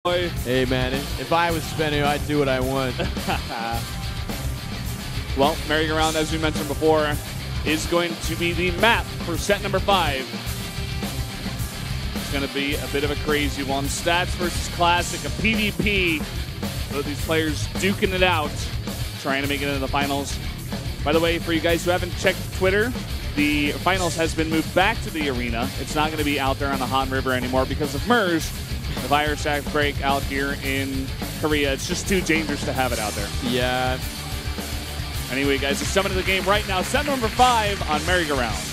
Hey man, if I was SBENU, I'd do what I want. Well, merry-go-round, as we mentioned before, is going to be the map for set number 5. It's going to be a bit of a crazy one. Stats versus Classic, a PvP. Both these players duking it out, trying to make it into the finals. By the way, for you guys who haven't checked Twitter, the finals has been moved back to the arena. It's not going to be out there on the Han River anymore because of MERS. The virus outbreak out here in Korea. It's just too dangerous to have it out there. Yeah. Anyway, guys, let's jump into the game right now. Set number 5 on merry-go-round.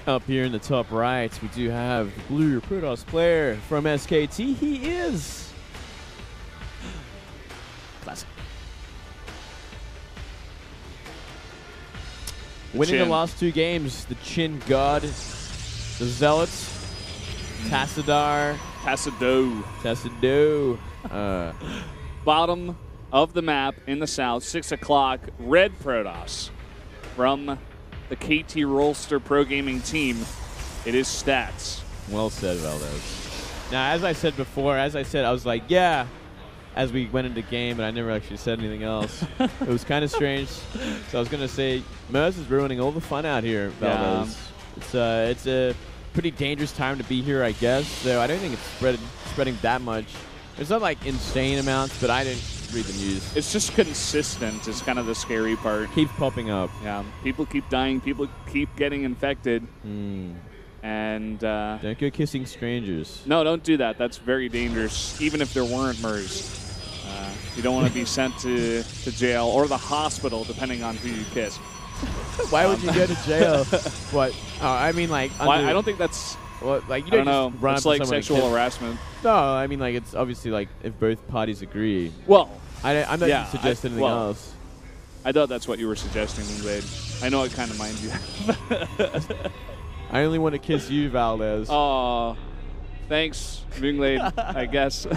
Up here in the top right, we do have the blue Protoss player from SKT. He is Classic. Winning the last 2 games, the Chin God, the Zealots, Tassadar. Tassado. Bottom of the map in the south, 6 o'clock, red Protoss from the KT Rolster Pro Gaming team. It is Stats. Well said, Valdez. Now, as I said before, I was like, yeah, as we went into game, but I never actually said anything else. It was kind of strange. So I was going to say, MERS is ruining all the fun out here, Valdez. Yeah. It's a pretty dangerous time to be here, I guess. So I don't think it's spreading that much. There's not like insane amounts, but I didn't read the news. It's just consistent is kind of the scary part. Keeps popping up. Yeah, people keep dying, people keep getting infected. And don't go kissing strangers. No, don't do that. That's very dangerous, even if there weren't MERS. You don't want to be sent to jail or the hospital, depending on who you kiss. Why would you go to jail? What? I mean, like, I don't think that's. Well, like, you don't know. It's like sexual harassment. No, I mean, like, it's obviously like if both parties agree. Well, I'm not suggesting anything else. I thought that's what you were suggesting, Wade. I know what kind of mind you have. I only want to kiss you, Valdez. Oh, thanks, Minglade, I guess.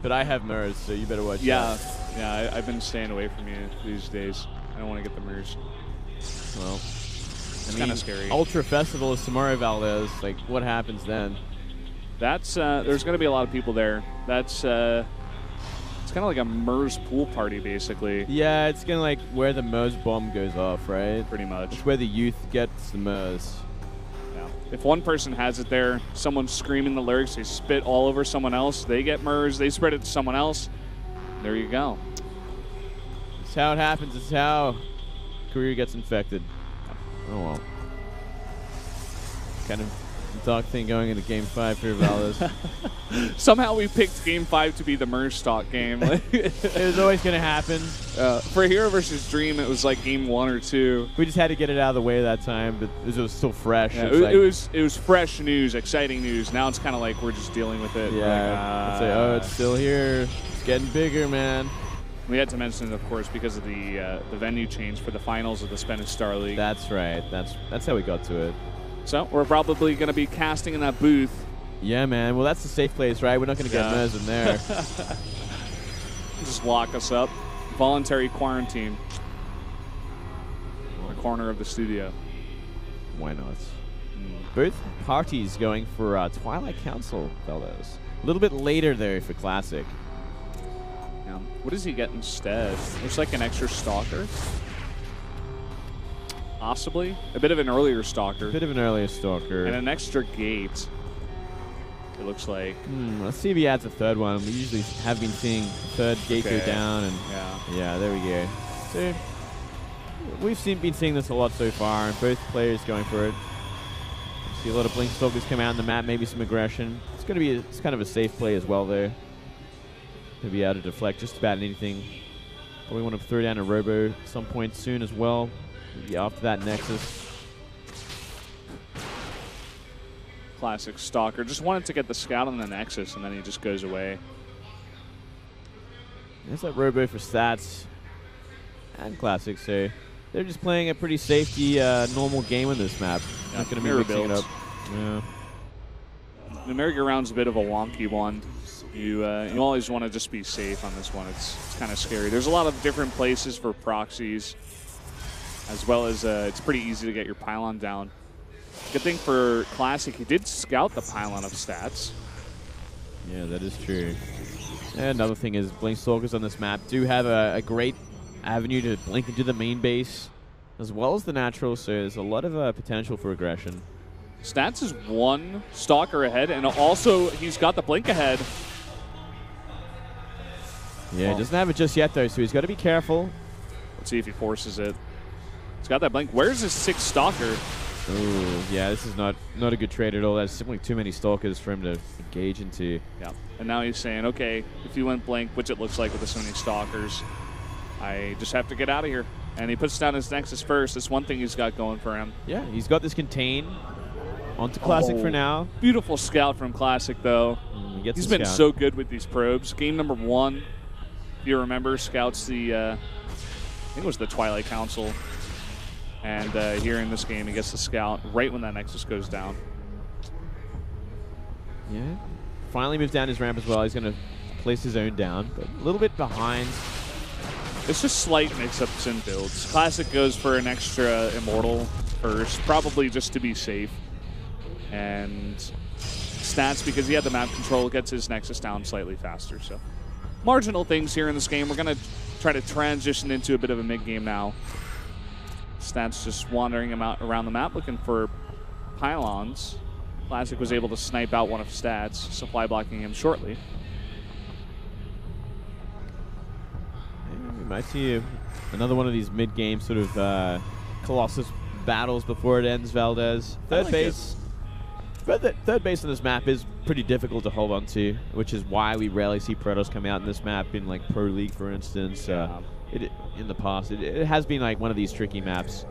But I have MERS, so you better watch out. Yeah, I've been staying away from you these days. I don't want to get the MERS. Well, it's kind of scary. Ultra Festival is tomorrow, Valdez. Like, what happens then? That's there's going to be a lot of people there. That's it's kind of like a MERS pool party, basically. Yeah, it's kind of like where the MERS bomb goes off, right? Pretty much. It's where the youth gets the MERS. Yeah. If one person has it there, someone's screaming the lyrics, they spit all over someone else, they get MERS, they spread it to someone else. There you go. It's how it happens. It's how career gets infected. Oh well. Kind of dark thing going into Game 5 here, Valdez. Somehow we picked Game 5 to be the MERS stock game. It was always going to happen. For Hero vs. Dream, it was like Game 1 or 2. We just had to get it out of the way that time, but it was still fresh. Yeah, it was fresh news, exciting news. Now it's kind of like we're just dealing with it. Yeah. It's like, oh, it's still here. It's getting bigger, man. We had to mention, of course, because of the venue change for the finals of the SBENU Star League. That's right. That's how we got to it. So we're probably going to be casting in that booth. Yeah, man. Well, that's the safe place, right? We're not going to get MERS in there. Just lock us up. Voluntary quarantine. In the corner of the studio. Why not? Both parties going for Twilight Council, Valdez. A little bit later there for Classic. What does he get instead? Looks like an extra stalker. Possibly. A bit of an earlier stalker. A bit of an earlier stalker. And an extra gate. It looks like. Let's see if he adds a third one. We usually have been seeing the third gate go down. And yeah, there we go. So we've been seeing this a lot so far, and both players going for it. See a lot of blink stalkers come out on the map, maybe some aggression. It's kind of a safe play as well there. To be able to deflect just about anything. Probably want to throw down a Robo at some point soon as well. Maybe after that Nexus. Classic Stalker. Just wanted to get the scout on the Nexus, and then he just goes away. There's that Robo for stats and Classic, so they're just playing a pretty safety, normal game on this map. Yeah, not going to be mixing it up. Yeah. The merry-go-round's a bit of a wonky one. You always want to just be safe on this one. It's kind of scary. There's a lot of different places for proxies, as well as it's pretty easy to get your pylon down. Good thing for Classic, he did scout the pylon of stats. Yeah, that is true. And another thing is, Blink Stalkers on this map do have a great avenue to blink into the main base, as well as the natural, so there's a lot of potential for aggression. Stats is one Stalker ahead, and also he's got the blink ahead. Yeah, he doesn't have it just yet, though, so he's got to be careful. Let's see if he forces it. He's got that blink. Where's his 6th Stalker? Ooh, yeah, this is not a good trade at all. That's simply too many Stalkers for him to engage into. Yeah, and now he's saying, okay, if you went blink, which it looks like with so many Stalkers, I just have to get out of here. And he puts down his Nexus first. That's one thing he's got going for him. Yeah, he's got this contain onto Classic for now. Beautiful scout from Classic, though. He's been so good with these probes. Game number 1, if you remember, scouts the, I think it was the Twilight Council. And here in this game, he gets the scout right when that Nexus goes down. Yeah. Finally moves down his ramp as well. He's going to place his own down, but a little bit behind. It's just slight mix-ups in builds. Classic goes for an extra Immortal first, probably just to be safe. And Stats, because he had the map control, gets his Nexus down slightly faster. So marginal things here in this game. We're going to try to transition into a bit of a mid-game now. Stats just wandering him out around the map looking for pylons. Classic was able to snipe out one of Stats, supply blocking him shortly. We might see another one of these mid-game sort of Colossus battles before it ends, Valdez. Third base. But the third base on this map is pretty difficult to hold on to, which is why we rarely see Protoss come out in this map in like Pro League, for instance. In the past, it has been like one of these tricky maps.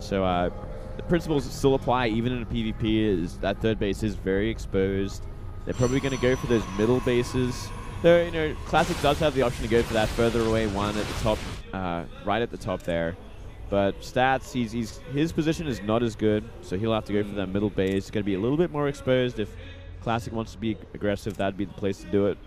So the principles still apply even in a PvP. Is that third base is very exposed. They're probably going to go for those middle bases. Though, you know, Classic does have the option to go for that further away one at the top, right at the top there. But Stats, his position is not as good, so he'll have to go for that middle base. It's going to be a little bit more exposed. If Classic wants to be aggressive, that'd be the place to do it.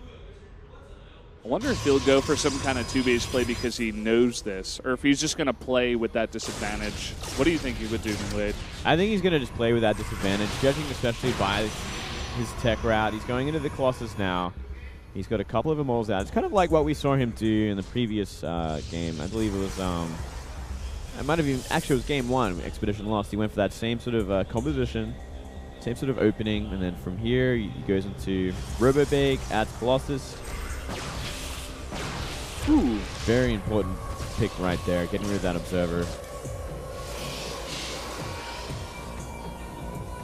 I wonder if he'll go for some kind of 2-base play because he knows this, or if he's just going to play with that disadvantage. What do you think he would do, Wade? I think he's going to just play with that disadvantage, judging especially by his tech route. He's going into the Colossus now. He's got a couple of Immortals out. It's kind of like what we saw him do in the previous game. I believe it was, it might have even, actually it was game 1, Expedition lost. He went for that same sort of composition, same sort of opening, and then from here he goes into Robobake, adds Colossus. Ooh, very important pick right there, getting rid of that Observer.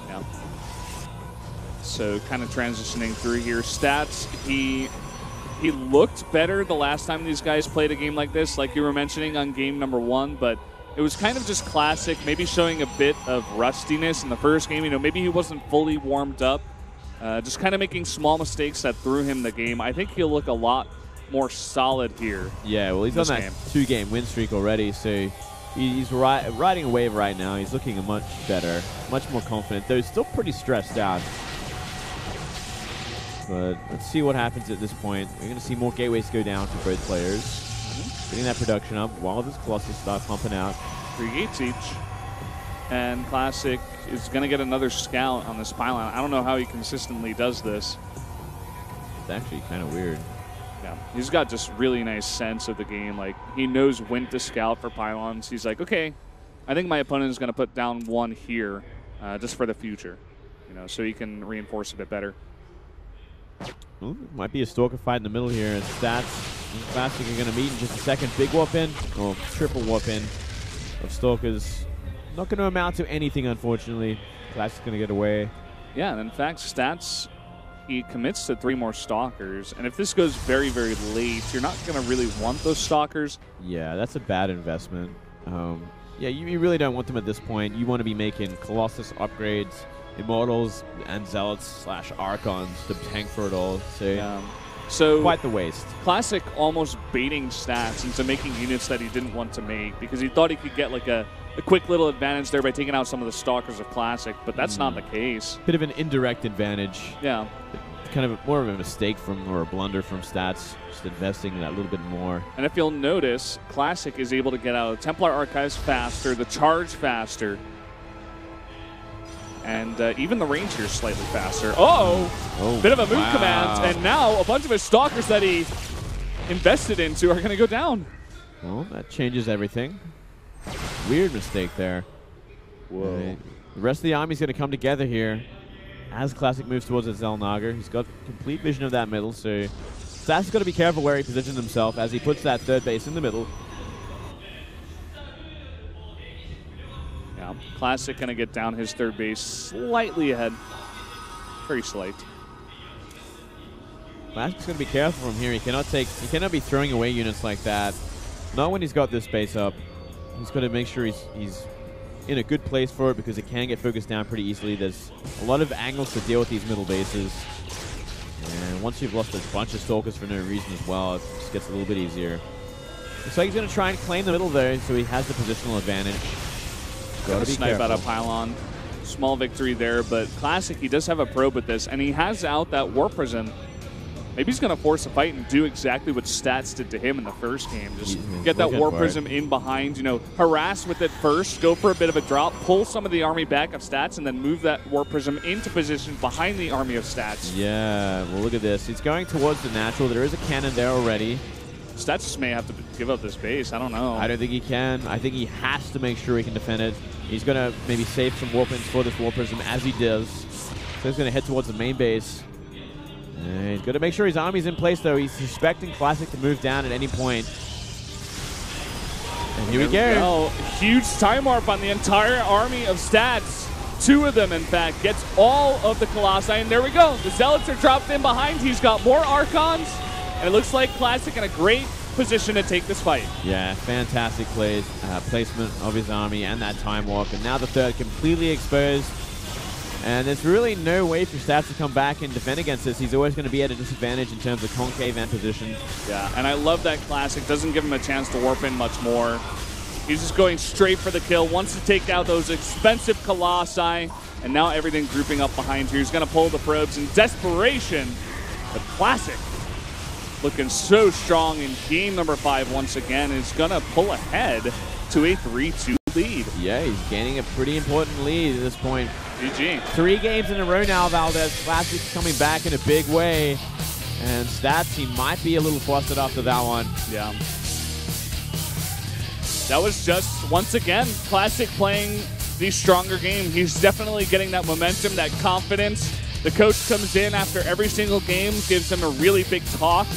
Yeah. So kind of transitioning through here. Stats, he looked better the last time these guys played a game like this, like you were mentioning on game number 1, but it was kind of just Classic, maybe showing a bit of rustiness in the first game. You know, maybe he wasn't fully warmed up, just kind of making small mistakes that threw him the game. I think he'll look a lot more solid here. Yeah, well, he's on that 2-game win streak already, so he's riding a wave right now. He's looking much better, much more confident, though he's still pretty stressed out. But let's see what happens at this point. We're going to see more gateways go down for both players. Getting that production up while this Colossus start pumping out. 3 gates each. And Classic is going to get another scout on this pylon. I don't know how he consistently does this. It's actually kind of weird. Yeah, he's got just really nice sense of the game. Like, he knows when to scout for pylons. He's like, okay, I think my opponent is going to put down one here just for the future, you know, so he can reinforce a bit better. Ooh, might be a Stalker fight in the middle here. And Stats and Classic are going to meet in just a second. Big warp in, or triple warp in of Stalkers. Not going to amount to anything, unfortunately. Classic's going to get away. Yeah, and in fact, Stats he commits to 3 more Stalkers. And if this goes very, very late, you're not going to really want those Stalkers. Yeah, that's a bad investment. Yeah, you really don't want them at this point. You want to be making Colossus upgrades, Immortals, and Zealots / Archons to tank for it all. So quite the waste. Classic almost baiting Stats into making units that he didn't want to make because he thought he could get like a quick little advantage there by taking out some of the Stalkers of Classic, but that's not the case. Bit of an indirect advantage. Yeah. Kind of more of a mistake or a blunder from Stats, just investing in that little bit more. And if you'll notice, Classic is able to get out of Templar Archives faster, the charge faster, and even the range here is slightly faster. Bit of a move command, and now a bunch of his Stalkers that he invested into are going to go down. Well, that changes everything. Weird mistake there. Whoa. Right. The rest of the army's going to come together here as Classic moves towards his Zelnaga. He's got complete vision of that middle, so Stats has got to be careful where he positions himself as he puts that third base in the middle. Yeah, Classic going to get down his third base slightly ahead. Very slight. Classic's going to be careful from here. He cannot be throwing away units like that. Not when he's got this base up. He's got to make sure he's in a good place for it because it can get focused down pretty easily. There's a lot of angles to deal with these middle bases. And once you've lost a bunch of Stalkers for no reason as well, it just gets a little bit easier. Looks like he's going to try and claim the middle there, so he has the positional advantage. Got to snipe out a pylon. Small victory there, but Classic, he does have a probe with this, and he has out that War Prism. Maybe he's going to force a fight and do exactly what Stats did to him in the first game. Just get that War Prism in behind, you know, harass with it first, go for a bit of a drop, pull some of the army back of Stats, and then move that War Prism into position behind the army of Stats. Yeah, well, look at this. He's going towards the natural. There is a cannon there already. Stats just may have to give up this base. I don't know. I don't think he can. I think he has to make sure he can defend it. He's going to maybe save some Warpins for this War Prism as he does. So he's going to head towards the main base. And he's got to make sure his army's in place, though. He's expecting Classic to move down at any point. And here we go. Huge time warp on the entire army of Stats. 2 of them, in fact, gets all of the Colossi. And there we go. The Zealots are dropped in behind. He's got more Archons. And it looks like Classic in a great position to take this fight. Yeah, fantastic placement of his army and that time walk. And now the third completely exposed. And there's really no way for Stats to come back and defend against this. He's always going to be at a disadvantage in terms of concave and position. Yeah, and I love that Classic doesn't give him a chance to warp in much more. He's just going straight for the kill, wants to take out those expensive Colossi, and now everything grouping up behind here. He's going to pull the probes in desperation. The Classic looking so strong in game number 5 once again. Is going to pull ahead to a 3-2 lead. Yeah, he's gaining a pretty important lead at this point. GG. 3 games in a row now, Valdez. Classic's coming back in a big way. And Stats, he might be a little flustered after that one. Yeah. That was just, once again, Classic playing the stronger game. He's definitely getting that momentum, that confidence. The coach comes in after every single game, gives him a really big talk,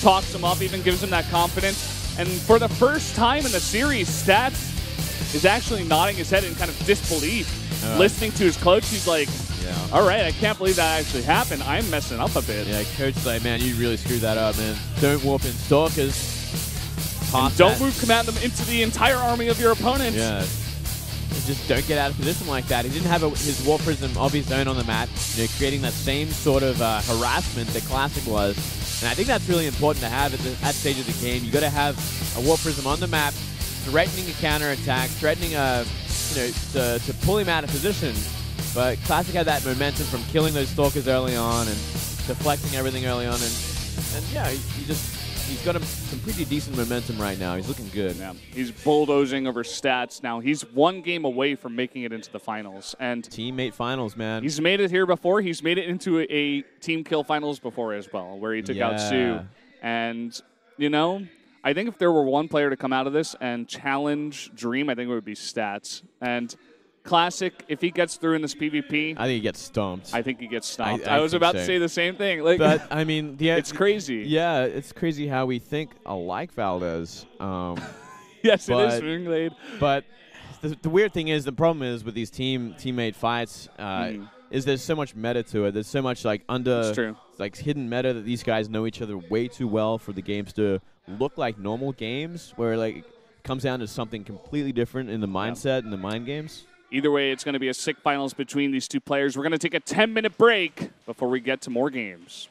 talks him up, even gives him that confidence. And for the first time in the series, Stats is actually nodding his head in kind of disbelief. Listening to his coach, he's like, all right, I can't believe that actually happened. I'm messing up a bit. Yeah, coach's like, man, you really screwed that up, man. Don't warp in Stalkers. Don't move command them into the entire army of your opponent. Yeah. Just don't get out of position like that. He didn't have his War Prism of his own on the mat, you know, creating that same sort of harassment that Classic was. And I think that's really important to have at that stage of the game. You got to have a War Prism on the map, threatening a counterattack, threatening to pull him out of position. But Classic had that momentum from killing those Stalkers early on and deflecting everything early on. And yeah, he's got some pretty decent momentum right now. He's looking good. Yeah, he's bulldozing over Stats now. He's 1 game away from making it into the finals. And teammate finals, man. He's made it here before. He's made it into a team kill finals before as well, where he took out Sue. And, you know, I think if there were one player to come out of this and challenge Dream, I think it would be Stats. And Classic, if he gets through in this PvP, I think he gets stomped. I think he gets stomped. I was about to say the same thing. Like, but I mean, it's crazy. Yeah, it's crazy how we think alike, Valdez. Yes, it is, Ringblade. But the weird thing is, the problem is with these teammate fights, is there's so much meta to it. There's so much like hidden meta that these guys know each other way too well for the games to look like normal games, where like it comes down to something completely different in the mindset and the mind games. Either way, it's going to be a sick finals between these two players. We're going to take a 10-minute break before we get to more games.